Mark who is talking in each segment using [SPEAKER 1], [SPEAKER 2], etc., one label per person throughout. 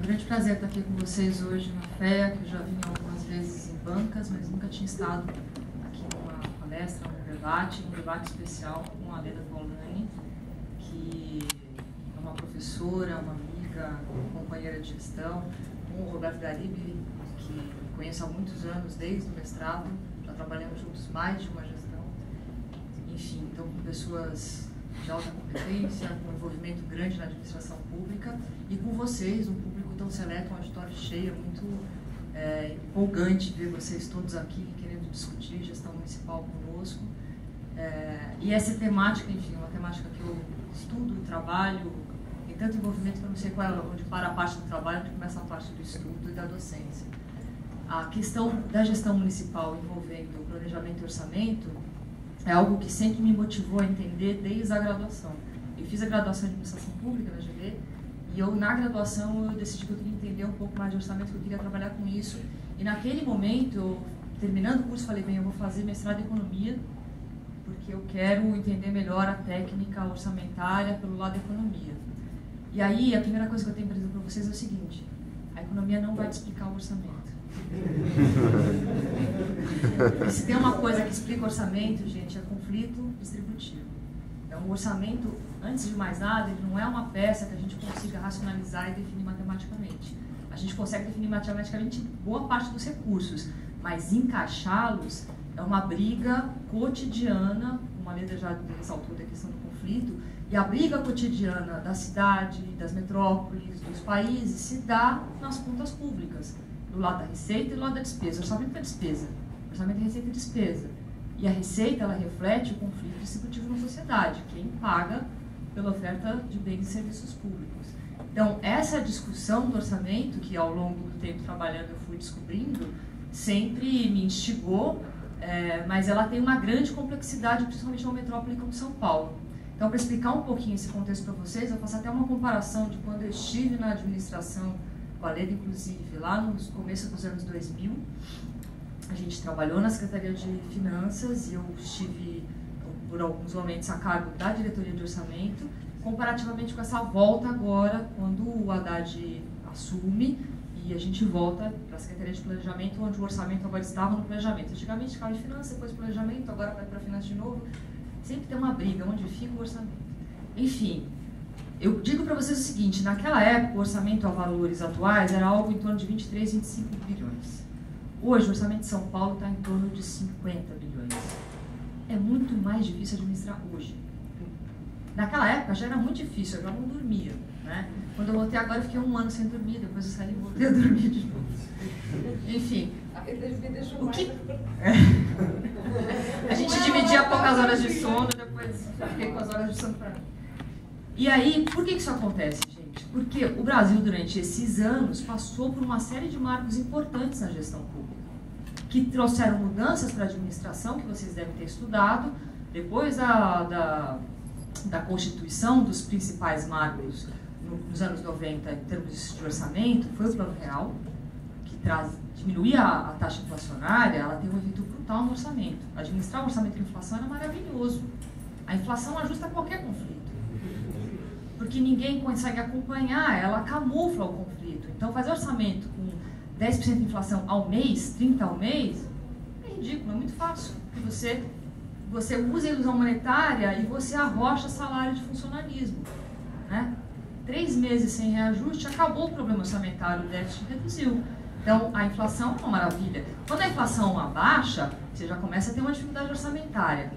[SPEAKER 1] grande prazer estar aqui com vocês hoje na FEA, que eu já vim algumas vezes em bancas, mas nunca tinha estado aqui numa palestra, num debate especial com a Leda Paulani, que é uma professora, uma amiga, uma companheira de gestão, com o Roberto Garibe, que conheço há muitos anos, desde o mestrado, já trabalhamos juntos mais de uma gestão. Enfim, então com pessoas de alta competência, com envolvimento grande na administração pública, e com vocês, um público tão seleto, um auditório cheio, muito empolgante ver vocês todos aqui querendo discutir gestão municipal conosco. E essa temática, enfim, é uma temática que eu estudo, trabalho, tem tanto envolvimento que eu não sei qual é, onde para a parte do trabalho, onde começa a parte do estudo e da docência. A questão da gestão municipal envolvendo planejamento e orçamento é algo que sempre me motivou a entender desde a graduação. Eu fiz a graduação de administração pública na GB e na graduação eu decidi que eu queria entender um pouco mais de orçamento, que eu queria trabalhar com isso. E naquele momento, terminando o curso, falei, bem, eu vou fazer mestrado em economia, porque eu quero entender melhor a técnica orçamentária pelo lado da economia. E aí, a primeira coisa que eu tenho para dizer para vocês é o seguinte: a economia não vai te explicar o orçamento. E se tem uma coisa que explica orçamento, gente, é conflito distributivo. Então, o orçamento, antes de mais nada, ele não é uma peça que a gente consiga racionalizar e definir matematicamente. A gente consegue definir matematicamente boa parte dos recursos, mas encaixá-los é uma briga cotidiana, como a Leda já ressaltou da questão do conflito, e a briga cotidiana da cidade, das metrópoles, dos países, se dá nas contas públicas, do lado da receita e do lado da despesa. O orçamento é despesa, o orçamento é receita e despesa. E a receita, ela reflete o conflito distributivo na sociedade, quem paga pela oferta de bens e serviços públicos. Então, essa discussão do orçamento, que ao longo do tempo trabalhando eu fui descobrindo, sempre me instigou, mas ela tem uma grande complexidade, principalmente numa metrópole como São Paulo. Então, para explicar um pouquinho esse contexto para vocês, eu faço até uma comparação de quando eu estive na administração, com a Leda, inclusive, lá no começo dos anos 2000, a gente trabalhou na Secretaria de Finanças e eu estive, por alguns momentos, a cargo da diretoria de orçamento, comparativamente com essa volta agora, quando o Haddad assume e a gente volta para a Secretaria de Planejamento, onde o orçamento agora estava no planejamento. Antigamente ficava em finanças, depois planejamento, agora vai para finanças de novo. Sempre tem uma briga, onde fica o orçamento. Enfim, eu digo para vocês o seguinte: naquela época o orçamento a valores atuais era algo em torno de 23, 25 bilhões. Hoje o orçamento de São Paulo está em torno de 50 bilhões. É muito mais difícil administrar hoje. Naquela época já era muito difícil, eu já não dormia, né? Quando eu voltei agora eu fiquei um ano sem dormir, depois eu saí e voltei a dormir de novo. Enfim, o que... A gente dividia poucas horas de sono, depois eu fiquei com as horas de sono para mim. E aí, por que isso acontece, gente? Porque o Brasil, durante esses anos, passou por uma série de marcos importantes na gestão pública, que trouxeram mudanças para a administração, que vocês devem ter estudado, depois da constituição dos principais marcos nos anos 90, em termos de orçamento, foi o Plano Real, que diminuía a taxa inflacionária. Ela tem um efeito brutal no orçamento. Administrar o orçamento de inflação era maravilhoso. A inflação ajusta qualquer conflito, porque ninguém consegue acompanhar, ela camufla o conflito. Então, fazer orçamento com 10% de inflação ao mês, 30% ao mês, é ridículo, é muito fácil. Você usa a ilusão monetária e você arrocha salário de funcionalismo, né? 3 meses sem reajuste, acabou o problema orçamentário, o déficit reduziu. Então, a inflação é uma maravilha. Quando a inflação abaixa, você já começa a ter uma dificuldade orçamentária.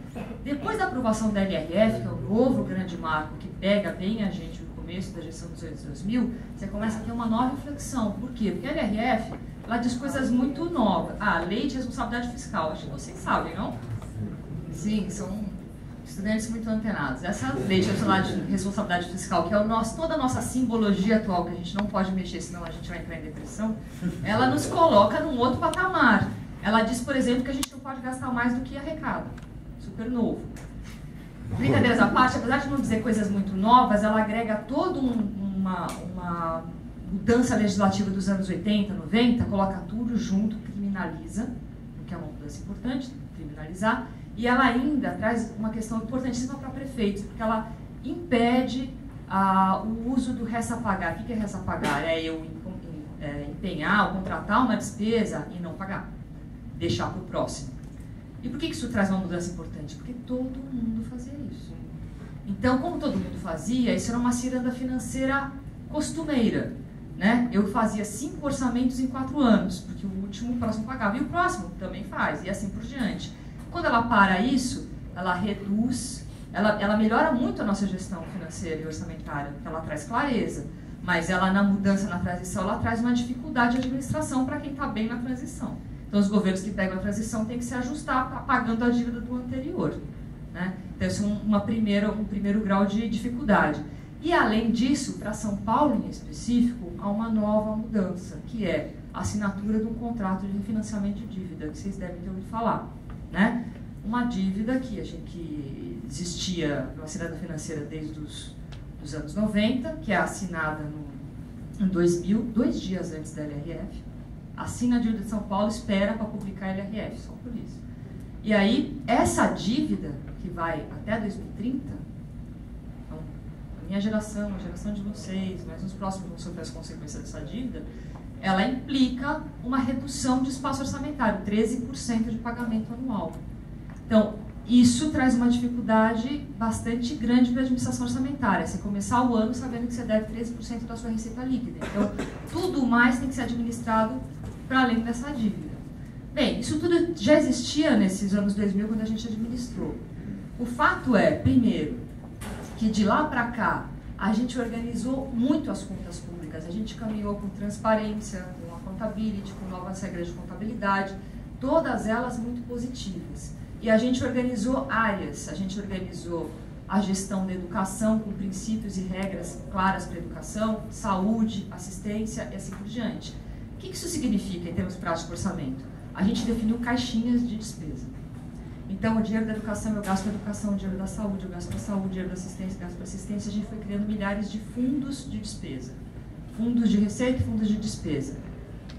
[SPEAKER 1] Depois da aprovação da LRF, que é o novo grande marco que pega bem a gente no começo da gestão dos anos 2000, você começa a ter uma nova reflexão. Por quê? Porque a LRF, ela diz coisas muito novas. Lei de responsabilidade fiscal. Acho que vocês sabem, não? Sim, são estudantes muito antenados. Essa lei de responsabilidade fiscal, que é toda a nossa simbologia atual, que a gente não pode mexer, senão a gente vai entrar em depressão, ela nos coloca num outro patamar. Ela diz, por exemplo, que a gente não pode gastar mais do que arrecada. Super novo. Brincadeiras à parte, apesar de não dizer coisas muito novas, ela agrega toda uma mudança legislativa dos anos 80, 90, coloca tudo junto, criminaliza, o que é uma mudança importante, criminalizar. E ela ainda traz uma questão importantíssima para prefeitos, porque ela impede o uso do resta a pagar. O que é resta a pagar? É eu empenhar ou contratar uma despesa e não pagar, deixar para o próximo. E por que isso traz uma mudança importante? Porque todo mundo fazia isso. Então, como todo mundo fazia, isso era uma ciranda financeira costumeira, né? Eu fazia 5 orçamentos em 4 anos, porque o próximo pagava, e o próximo também faz, e assim por diante. Quando ela para isso, ela reduz, ela melhora muito a nossa gestão financeira e orçamentária, porque ela traz clareza, mas ela, na mudança, na transição, ela traz uma dificuldade de administração para quem está bem na transição. Então, os governos que pegam a transição têm que se ajustar pagando a dívida do anterior, né? Então, esse é um primeiro grau de dificuldade. E, além disso, para São Paulo, em específico, há uma nova mudança, que é a assinatura de um contrato de refinanciamento de dívida, que vocês devem ter ouvido falar, né? Uma dívida que existia uma ciranda financeira desde os anos 90, que é assinada em 2000, 2 dias antes da LRF. Assina a dívida de São Paulo, espera para publicar a LRF, só por isso. E aí, essa dívida, que vai até 2030, então, a minha geração, a geração de vocês, mas os próximos vão sofrer as consequências dessa dívida, ela implica uma redução de espaço orçamentário, 13% de pagamento anual. Então, isso traz uma dificuldade bastante grande para a administração orçamentária. Você começar o ano sabendo que você deve 13% da sua receita líquida. Então, tudo mais tem que ser administrado para além dessa dívida. Bem, isso tudo já existia nesses anos 2000, quando a gente administrou. O fato é, primeiro, que de lá para cá, a gente organizou muito as contas públicas. A gente caminhou com transparência, com accountability, com novas regras de contabilidade, todas elas muito positivas. E a gente organizou áreas, a gente organizou a gestão da educação com princípios e regras claras para a educação, saúde, assistência e assim por diante. O que isso significa em termos práticos de orçamento? A gente definiu caixinhas de despesa. Então, o dinheiro da educação eu gasto para educação, o dinheiro da saúde eu gasto para saúde, o dinheiro da assistência eu gasto para assistência. A gente foi criando milhares de fundos de despesa. Fundos de receita e fundos de despesa.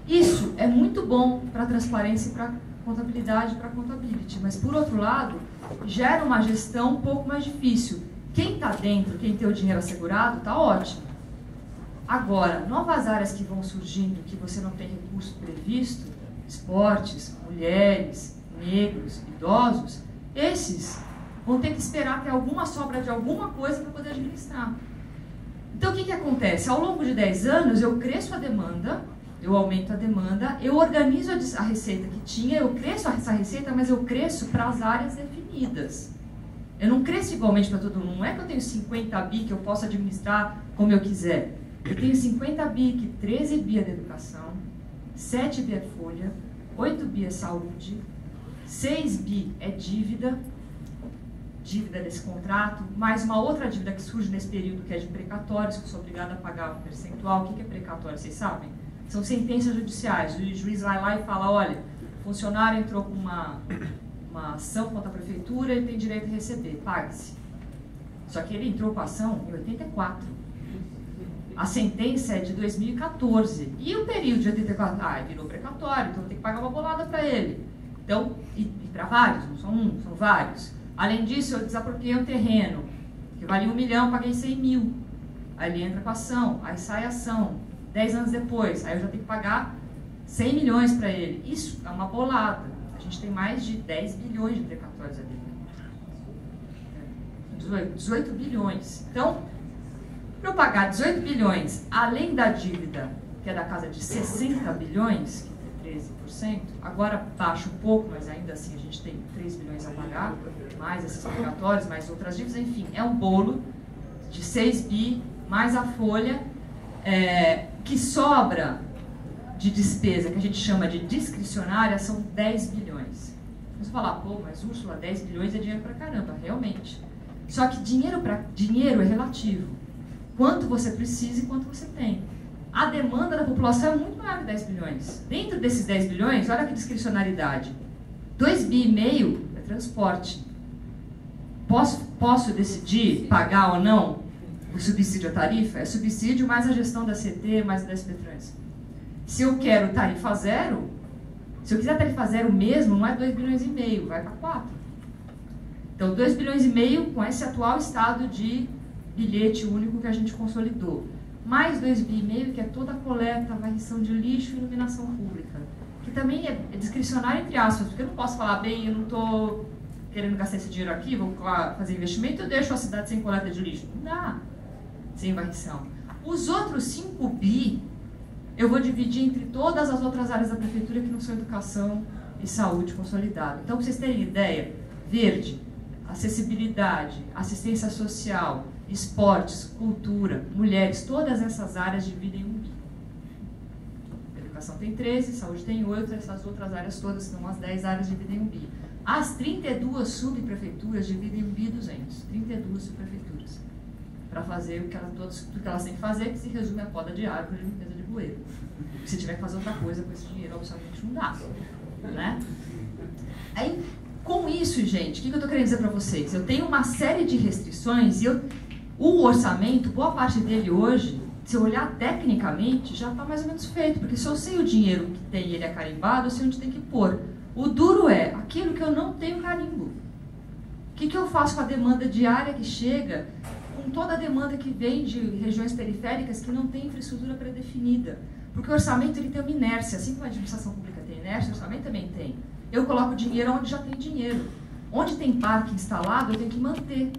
[SPEAKER 1] Isso é muito bom para a transparência e para a contabilidade, para a contability, mas, por outro lado, gera uma gestão um pouco mais difícil. Quem está dentro, quem tem o dinheiro assegurado, está ótimo. Agora, novas áreas que vão surgindo, que você não tem recurso previsto, esportes, mulheres, negros, idosos, esses vão ter que esperar ter alguma sobra de alguma coisa para poder administrar. Então, o que acontece? Ao longo de 10 anos, eu cresço a demanda, eu aumento a demanda, eu organizo a receita que tinha, eu cresço essa receita, mas eu cresço para as áreas definidas. Eu não cresço igualmente para todo mundo. Não é que eu tenho 50 bi que eu posso administrar como eu quiser. Eu tenho 50 bi, que 13 bi é de educação, 7 bi é folha, 8 bi é saúde, 6 bi é dívida desse contrato, mais uma outra dívida que surge nesse período, que é de precatórios, que eu sou obrigada a pagar um percentual. O que é precatório, vocês sabem? São sentenças judiciais. O juiz vai lá e fala, olha, o funcionário entrou com uma ação contra a prefeitura, ele tem direito a receber, pague-se. Só que ele entrou com a ação em 84. A sentença é de 2014. E o período de 84? Virou precatório, então tem que pagar uma bolada para ele. Então, e para vários, não são um, são vários. Além disso, eu desapropriei um terreno, que valia 1 milhão, paguei 100 mil. Aí ele entra com a ação, aí sai a ação. 10 anos depois, aí eu já tenho que pagar 100 milhões para ele. Isso é uma bolada. A gente tem mais de 10 bilhões de precatórios ali. 18 bilhões. Então, para eu pagar 18 bilhões, além da dívida, que é da casa de 60 bilhões, que é 13%, agora baixa um pouco, mas ainda assim a gente tem 3 bilhões a pagar, mais esses precatórios, mais outras dívidas, enfim, é um bolo de 6 bi, mais a folha, que sobra de despesa, que a gente chama de discricionária, são 10 bilhões. Você falar, pô, mas Úrsula, 10 bilhões é dinheiro pra caramba, realmente. Só que dinheiro é relativo. Quanto você precisa e quanto você tem. A demanda da população é muito maior que 10 bilhões. Dentro desses 10 bilhões, olha que discricionariedade. 2,5 bi é transporte. Posso decidir pagar ou não o subsídio à tarifa? É subsídio mais a gestão da CT, mais da SP Trans. Se eu quero tarifa zero, se eu quiser tarifa zero mesmo, não é 2,5 bilhões, vai para 4. Então, 2,5 bilhões com esse atual estado de bilhete único que a gente consolidou. Mais 2,5 bi, que é toda a coleta, varrição de lixo e iluminação pública. Que também é discricionário, entre aspas, porque eu não posso falar, bem, eu não estou querendo gastar esse dinheiro aqui, vou fazer investimento, eu deixo a cidade sem coleta de lixo. Não dá, sem varrição. Os outros 5 bi, eu vou dividir entre todas as outras áreas da prefeitura que não são educação e saúde consolidada. Então, para vocês terem ideia, verde, acessibilidade, assistência social, esportes, cultura, mulheres, todas essas áreas dividem 1 bi. Educação tem 13, saúde tem 8, essas outras áreas todas, são as 10 áreas, dividem 1 bi. As 32 subprefeituras dividem 1 bi 200, 32 subprefeituras, para fazer o que elas têm que fazer, que se resume a poda de árvore e limpeza de bueiro. Se tiver que fazer outra coisa com esse dinheiro, absolutamente não dá, né? Aí, com isso, gente, o que eu estou querendo dizer para vocês? Eu tenho uma série de restrições e o orçamento, boa parte dele hoje, se eu olhar tecnicamente, já está mais ou menos feito, porque se eu sei o dinheiro que tem e ele é carimbado, eu sei onde tem que pôr. O duro é aquilo que eu não tenho carimbo. O que eu faço com a demanda diária que chega, com toda a demanda que vem de regiões periféricas que não tem infraestrutura pré-definida? Porque o orçamento ele tem uma inércia, assim como a administração pública tem inércia, o orçamento também tem. Eu coloco dinheiro onde já tem dinheiro. Onde tem parque instalado, eu tenho que manter.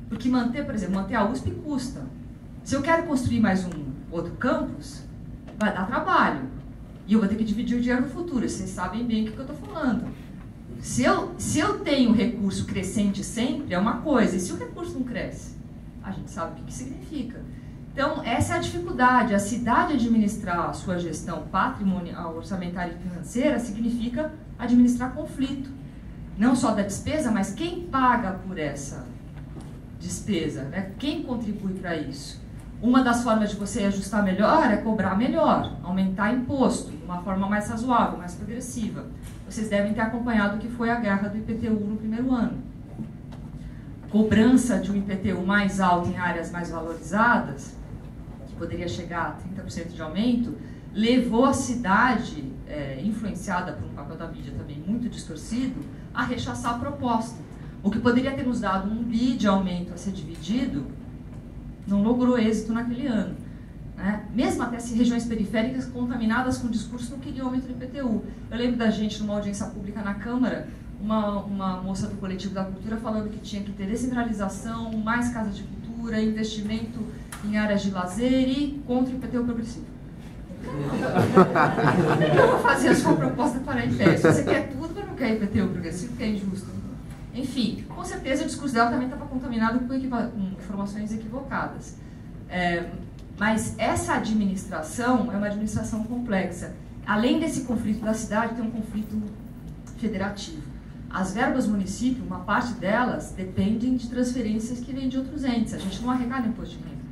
[SPEAKER 1] Porque manter, por exemplo, manter a USP custa. Se eu quero construir mais um outro campus, vai dar trabalho. E eu vou ter que dividir o dinheiro no futuro. Vocês sabem bem o que eu estou falando. Se eu tenho recurso crescente sempre, é uma coisa. E se o recurso não cresce? A gente sabe o que significa. Então, essa é a dificuldade. A cidade administrar a sua gestão patrimonial, orçamentária e financeira significa administrar conflito. Não só da despesa, mas quem paga por essa despesa, né? Quem contribui para isso? Uma das formas de você ajustar melhor é cobrar melhor, aumentar imposto, de uma forma mais razoável, mais progressiva. Vocês devem ter acompanhado o que foi a guerra do IPTU no primeiro ano. Cobrança de um IPTU mais alto em áreas mais valorizadas, que poderia chegar a 30% de aumento, levou a cidade, influenciada por um papel da mídia também muito distorcido, a rechaçar a proposta. O que poderia ter nos dado 1 bi de aumento a ser dividido, não logrou êxito naquele ano. Né? Mesmo até se regiões periféricas contaminadas com o discurso não queriam aumento do IPTU. Eu lembro da gente, numa audiência pública na Câmara, uma moça do Coletivo da Cultura falando que tinha que ter descentralização, mais casas de cultura, investimento em áreas de lazer e contra o IPTU progressivo. Como é que eu vou fazer a sua proposta para em pé? Se você quer tudo, mas não quer IPTU progressivo, que é injusto. Enfim, com certeza o discurso dela também estava contaminado com informações equivocadas. Mas essa administração é uma administração complexa. Além desse conflito da cidade, tem um conflito federativo. As verbas do município, uma parte delas, dependem de transferências que vêm de outros entes. A gente não arrecada imposto de renda.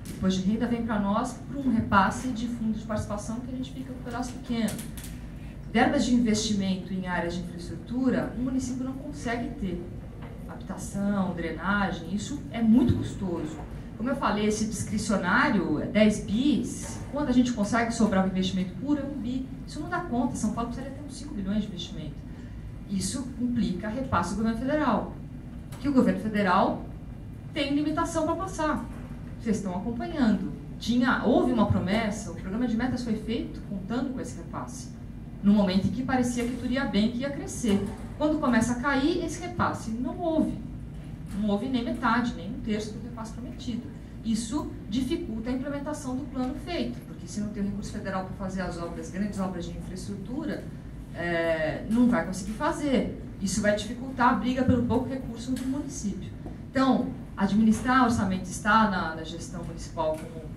[SPEAKER 1] O imposto de renda vem para nós por um repasse de fundo de participação que a gente fica com um pedaço pequeno. Verbas de investimento em áreas de infraestrutura, o município não consegue ter. Habitação, drenagem, isso é muito custoso. Como eu falei, esse discricionário, 10 bis, quando a gente consegue sobrar um investimento puro, é 1 bi. Isso não dá conta. São Paulo precisaria ter uns 5 bilhões de investimento. Isso implica repasse do governo federal. Que o governo federal tem limitação para passar. Vocês estão acompanhando. Houve uma promessa, o programa de metas foi feito contando com esse repasse. No momento em que parecia que tudo ia bem, que ia crescer. Quando começa a cair, esse repasse não houve. Não houve nem metade, nem um terço do repasse prometido. Isso dificulta a implementação do plano feito, porque se não tem recurso federal para fazer as obras, grandes obras de infraestrutura, não vai conseguir fazer. Isso vai dificultar a briga pelo pouco recurso do município. Então, administrar orçamento está na gestão municipal, como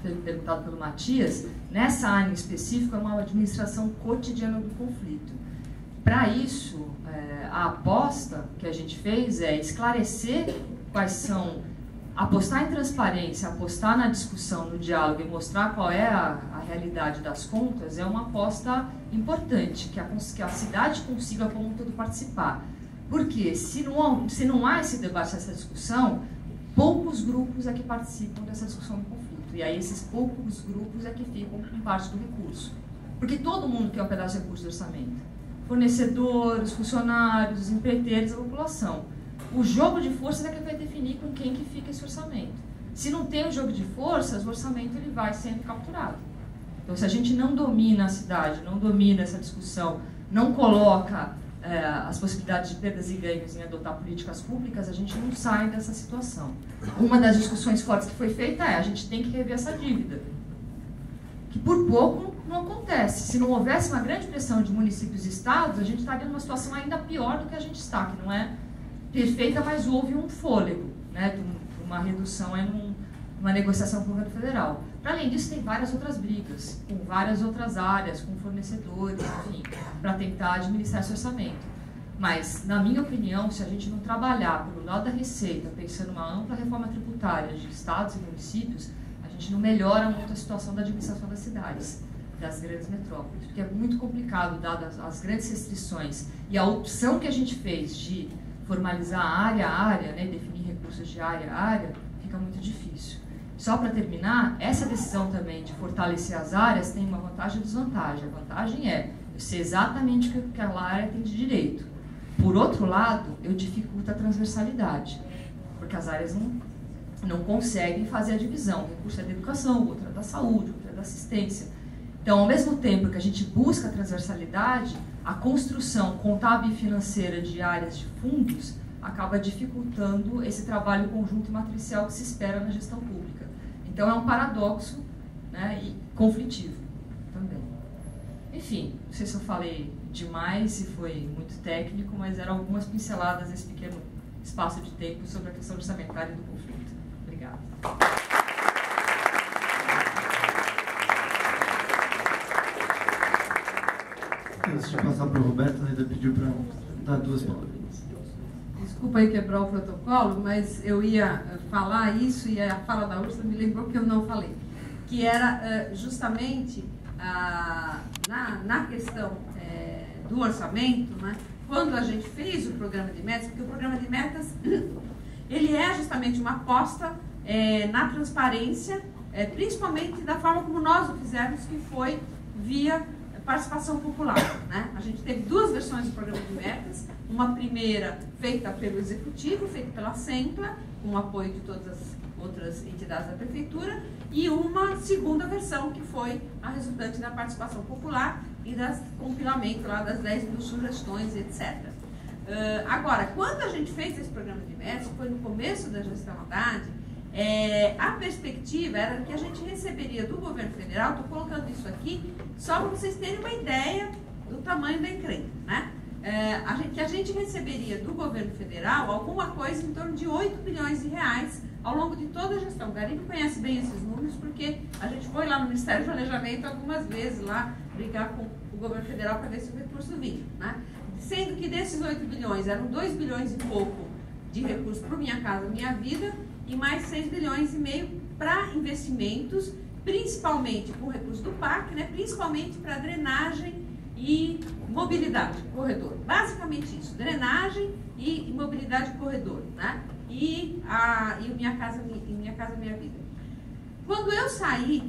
[SPEAKER 1] foi perguntado pelo Matias, nessa área em específico, é uma administração cotidiana do conflito. Para isso, a aposta que a gente fez é esclarecer quais são, apostar em transparência, apostar na discussão, no diálogo e mostrar qual é a realidade das contas, é uma aposta importante, que a cidade consiga como um todo participar. Porque se não há esse debate, essa discussão, poucos grupos é que participam dessa discussão do conflito. E aí esses poucos grupos é que ficam com parte do recurso. Porque todo mundo quer um pedaço de recurso do orçamento. Fornecedores, funcionários, empreiteiros, a população. O jogo de forças é que vai definir com quem que fica esse orçamento. Se não tem o jogo de forças, o orçamento ele vai sendo capturado. Então, se a gente não domina a cidade, não domina essa discussão, não coloca as possibilidades de perdas e ganhos em adotar políticas públicas, a gente não sai dessa situação. Uma das discussões fortes que foi feita a gente tem que rever essa dívida, que por pouco não acontece. Se não houvesse uma grande pressão de municípios e estados, a gente estaria numa situação ainda pior do que a gente está, que não é perfeita, mas houve um fôlego, né, de uma redução numa negociação com o governo federal. Para além disso, tem várias outras brigas, com várias outras áreas, com fornecedores, enfim, para tentar administrar esse orçamento. Mas, na minha opinião, se a gente não trabalhar pelo lado da receita, pensando numa ampla reforma tributária de estados e municípios, a gente não melhora muito a situação da administração das cidades, das grandes metrópoles, porque é muito complicado, dadas as grandes restrições e a opção que a gente fez de formalizar área a área, né, definir recursos de área a área, fica muito difícil. Só para terminar, essa decisão também de fortalecer as áreas tem uma vantagem e desvantagem. A vantagem é eu sei exatamente o que aquela área tem de direito. Por outro lado, eu dificulto a transversalidade, porque as áreas não conseguem fazer a divisão. Um recurso é da educação, outro é da saúde, outro é da assistência. Então, ao mesmo tempo que a gente busca a transversalidade, a construção contábil e financeira de áreas de fundos acaba dificultando esse trabalho conjunto e matricial que se espera na gestão pública. Então, é um paradoxo, né, e conflitivo também. Enfim, não sei se eu falei demais, se foi muito técnico, mas eram algumas pinceladas nesse pequeno espaço de tempo sobre a questão orçamentária e do conflito. Obrigada.
[SPEAKER 2] Antes de passar para o Roberto, ainda pediu para dar 2 palavras.
[SPEAKER 3] Desculpa aí quebrar o protocolo, mas eu ia falar isso e a fala da Úrsula me lembrou que eu não falei, que era justamente na questão do orçamento, né, quando a gente fez o programa de metas, porque o programa de metas ele é justamente uma aposta na transparência, principalmente da forma como nós o fizemos, que foi via participação popular, né? A gente teve 2 versões do programa de metas, uma primeira feita pelo Executivo, feita pela SEMPLA, com o apoio de todas as outras entidades da Prefeitura, e uma segunda versão, que foi a resultante da participação popular e do compilamento lá das 10 mil sugestões, etc. Agora, quando a gente fez esse programa de metas, foi no começo da gestão Haddad, a perspectiva era que a gente receberia do governo federal, estou colocando isso aqui só para vocês terem uma ideia do tamanho da encrenca, né? Que a gente receberia do governo federal alguma coisa em torno de 8 bilhões de reais ao longo de toda a gestão. O Garibe conhece bem esses números porque a gente foi lá no Ministério do Planejamento algumas vezes lá brigar com o governo federal para ver se o recurso vinha, né? Sendo que desses 8 bilhões eram 2 bilhões e pouco de recursos para o Minha Casa Minha Vida e mais 6 bilhões e meio para investimentos, principalmente com recursos do PAC, né? Principalmente para drenagem e mobilidade, corredor. Basicamente isso, drenagem e mobilidade corredor, né? E o Minha Casa Minha Vida. Quando eu saí,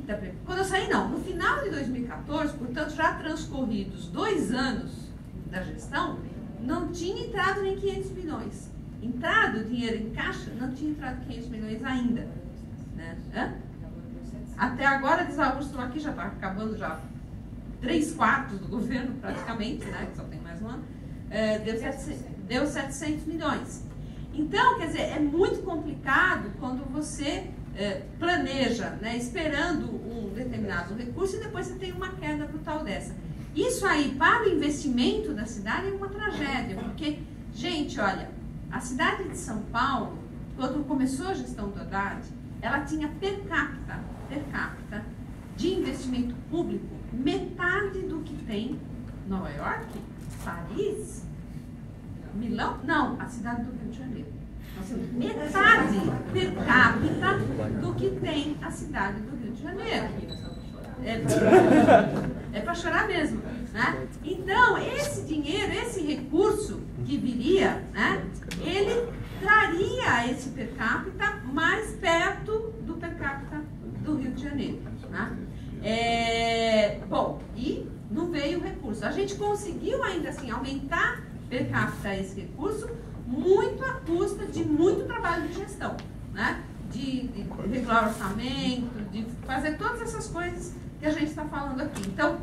[SPEAKER 3] no final de 2014, portanto já transcorridos 2 anos da gestão, não tinha entrado nem 500 milhões. Entrado dinheiro em caixa, não tinha entrado 500 milhões ainda. Né? Até agora, diz a Úrsula aqui, já está acabando já 3/4 do governo, praticamente, né? Que só tem mais um ano, deu 700 milhões. Então, quer dizer, é muito complicado quando você planeja, né, esperando um determinado recurso e depois você tem uma queda brutal dessa. Isso aí, para o investimento da cidade, é uma tragédia, porque, gente, olha, a cidade de São Paulo, quando começou a gestão do Haddad, ela tinha per capita de investimento público metade do que tem Nova York, Paris, Milão, não, a cidade do Rio de Janeiro. Metade per capita do que tem a cidade do Rio de Janeiro. É para chorar mesmo, né? Então, esse dinheiro, esse recurso que viria, né, ele traria esse per capita mais perto do per capita do Rio de Janeiro, né? Bom, e não veio o recurso. A gente conseguiu ainda assim aumentar per capita esse recurso, muito à custa de muito trabalho de gestão, né? De regular orçamento, de fazer todas essas coisas que a gente está falando aqui. Então,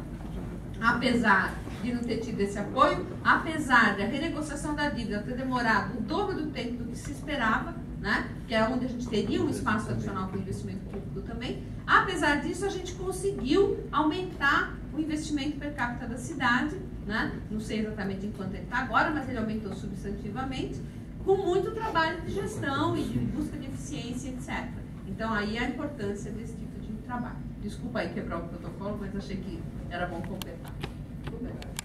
[SPEAKER 3] apesar de não ter tido esse apoio, apesar de a renegociação da dívida ter demorado o dobro do tempo do que se esperava, né, que é onde a gente teria um espaço adicional para o investimento público também, apesar disso a gente conseguiu aumentar o investimento per capita da cidade, né, não sei exatamente em quanto ele está agora, mas ele aumentou substantivamente, com muito trabalho de gestão e de busca de eficiência, etc. Então aí a importância desse tipo de trabalho. Desculpa aí quebrar o protocolo, mas achei que era bom completar. Tudo bem.